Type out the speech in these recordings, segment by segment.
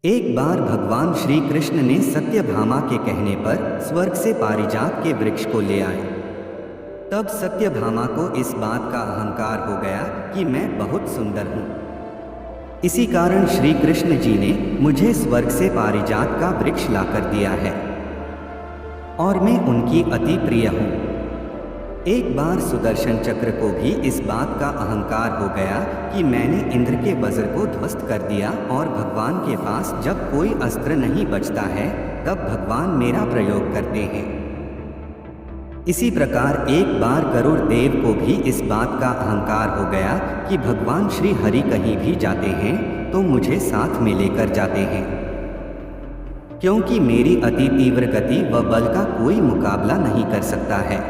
एक बार भगवान श्री कृष्ण ने सत्यभामा के कहने पर स्वर्ग से पारिजात के वृक्ष को ले आए। तब सत्यभामा को इस बात का अहंकार हो गया कि मैं बहुत सुंदर हूँ। इसी कारण श्री कृष्ण जी ने मुझे स्वर्ग से पारिजात का वृक्ष लाकर दिया है और मैं उनकी अति प्रिय हूँ। एक बार सुदर्शन चक्र को भी इस बात का अहंकार हो गया कि मैंने इंद्र के वज्र को ध्वस्त कर दिया और भगवान के पास जब कोई अस्त्र नहीं बचता है तब भगवान मेरा प्रयोग करते हैं। इसी प्रकार एक बार गरुड़ देव को भी इस बात का अहंकार हो गया कि भगवान श्री हरि कहीं भी जाते हैं तो मुझे साथ में लेकर जाते हैं, क्योंकि मेरी अति तीव्र गति व बल का कोई मुकाबला नहीं कर सकता है।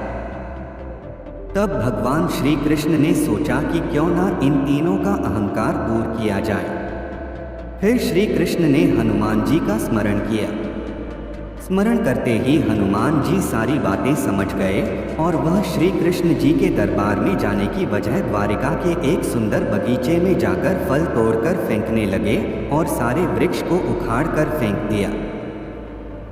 तब भगवान श्री कृष्ण ने सोचा कि क्यों ना इन तीनों का अहंकार दूर किया जाए। फिर श्री कृष्ण ने हनुमान जी का स्मरण किया। स्मरण करते ही हनुमान जी सारी बातें समझ गए और वह श्री कृष्ण जी के दरबार में जाने की बजाय द्वारिका के एक सुंदर बगीचे में जाकर फल तोड़कर फेंकने लगे और सारे वृक्ष को उखाड़ कर फेंक दिया।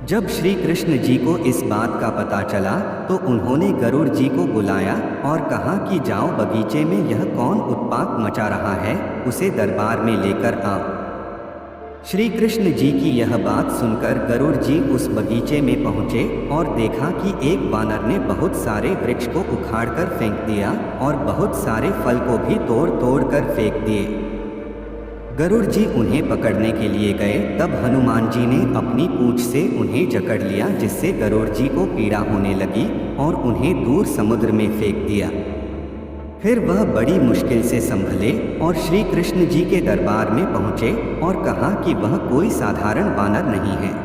जब श्री कृष्ण जी को इस बात का पता चला तो उन्होंने गरुड़ जी को बुलाया और कहा कि जाओ, बगीचे में यह कौन उत्पात मचा रहा है, उसे दरबार में लेकर आओ। श्री कृष्ण जी की यह बात सुनकर गरुड़ जी उस बगीचे में पहुँचे और देखा कि एक वानर ने बहुत सारे वृक्ष को उखाड़कर फेंक दिया और बहुत सारे फल को भी तोड़ तोड़ कर फेंक दिए। गरुड़ जी उन्हें पकड़ने के लिए गए, तब हनुमान जी ने अपनी पूंछ से उन्हें जकड़ लिया, जिससे गरुड़ जी को पीड़ा होने लगी और उन्हें दूर समुद्र में फेंक दिया। फिर वह बड़ी मुश्किल से संभले और श्री कृष्ण जी के दरबार में पहुँचे और कहा कि वह कोई साधारण वानर नहीं है।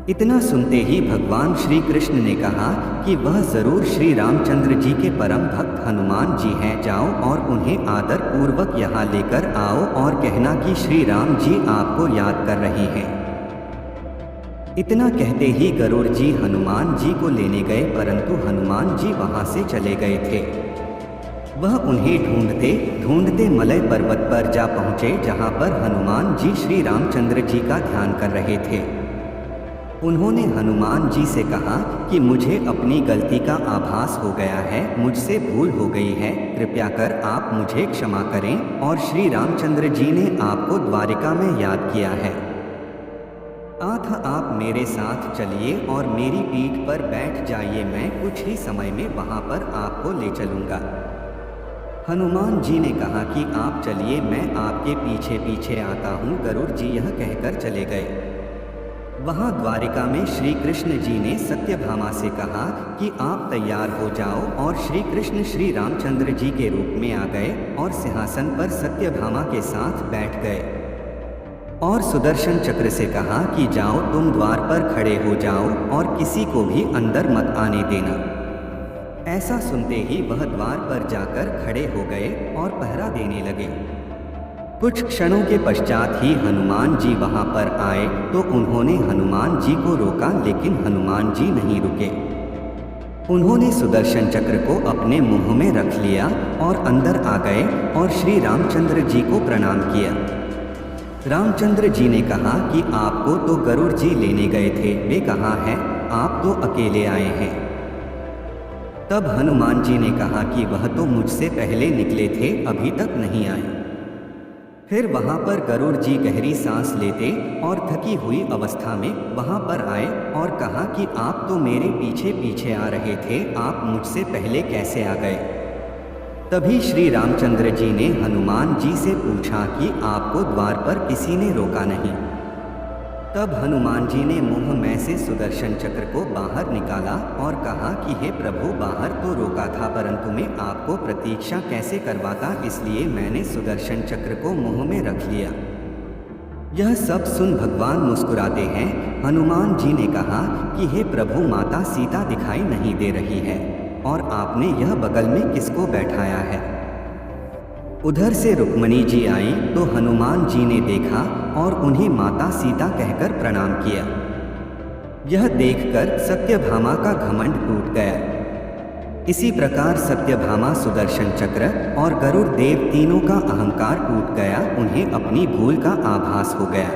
इतना सुनते ही भगवान श्री कृष्ण ने कहा कि वह जरूर श्री रामचंद्र जी के परम भक्त हनुमान जी हैं। जाओ और उन्हें आदर पूर्वक यहाँ लेकर आओ और कहना कि श्री राम जी आपको याद कर रहे हैं। इतना कहते ही गरुड़ जी हनुमान जी को लेने गए, परंतु हनुमान जी वहाँ से चले गए थे। वह उन्हें ढूंढते ढूंढते मलय पर्वत पर जा पहुँचे, जहाँ पर हनुमान जी श्री रामचंद्र जी का ध्यान कर रहे थे। उन्होंने हनुमान जी से कहा कि मुझे अपनी गलती का आभास हो गया है, मुझसे भूल हो गई है, कृपया कर आप मुझे क्षमा करें और श्री रामचंद्र जी ने आपको द्वारिका में याद किया है। आप मेरे साथ चलिए और मेरी पीठ पर बैठ जाइए, मैं कुछ ही समय में वहाँ पर आपको ले चलूँगा। हनुमान जी ने कहा कि आप चलिए, मैं आपके पीछे पीछे आता हूँ। गरुड़ जी यह कहकर चले गए। वहाँ द्वारिका में श्री कृष्ण जी ने सत्यभामा से कहा कि आप तैयार हो जाओ और श्री कृष्ण श्री रामचंद्र जी के रूप में आ गए और सिंहासन पर सत्यभामा के साथ बैठ गए और सुदर्शन चक्र से कहा कि जाओ, तुम द्वार पर खड़े हो जाओ और किसी को भी अंदर मत आने देना। ऐसा सुनते ही वह द्वार पर जाकर खड़े हो गए और पहरा देने लगे। कुछ क्षणों के पश्चात ही हनुमान जी वहां पर आए तो उन्होंने हनुमान जी को रोका, लेकिन हनुमान जी नहीं रुके। उन्होंने सुदर्शन चक्र को अपने मुंह में रख लिया और अंदर आ गए और श्री रामचंद्र जी को प्रणाम किया। रामचंद्र जी ने कहा कि आपको तो गरुड़ जी लेने गए थे, वे कहाँ हैं? आप तो अकेले आए हैं। तब हनुमान जी ने कहा कि वह तो मुझसे पहले निकले थे, अभी तक नहीं आए। फिर वहाँ पर गरुड़ जी गहरी सांस लेते और थकी हुई अवस्था में वहाँ पर आए और कहा कि आप तो मेरे पीछे पीछे आ रहे थे, आप मुझसे पहले कैसे आ गए? तभी श्री रामचंद्र जी ने हनुमान जी से पूछा कि आपको द्वार पर किसी ने रोका नहीं? तब हनुमान जी ने मुंह में से सुदर्शन चक्र को बाहर निकाला और कहा कि हे प्रभु, बाहर तो रोका था, परंतु मैं आपको प्रतीक्षा कैसे करवाता, इसलिए मैंने सुदर्शन चक्र को मुंह में रख लिया। यह सब सुन भगवान मुस्कुराते हैं। हनुमान जी ने कहा कि हे प्रभु, माता सीता दिखाई नहीं दे रही है और आपने यह बगल में किसको बैठाया है? उधर से रुक्मणी जी आई तो हनुमान जी ने देखा और उन्हें माता सीता कहकर प्रणाम किया। यह देखकर सत्यभामा का घमंड टूट गया। इसी प्रकार सत्यभामा, सुदर्शन चक्र और गरुड़ देव तीनों का अहंकार टूट गया, उन्हें अपनी भूल का आभास हो गया।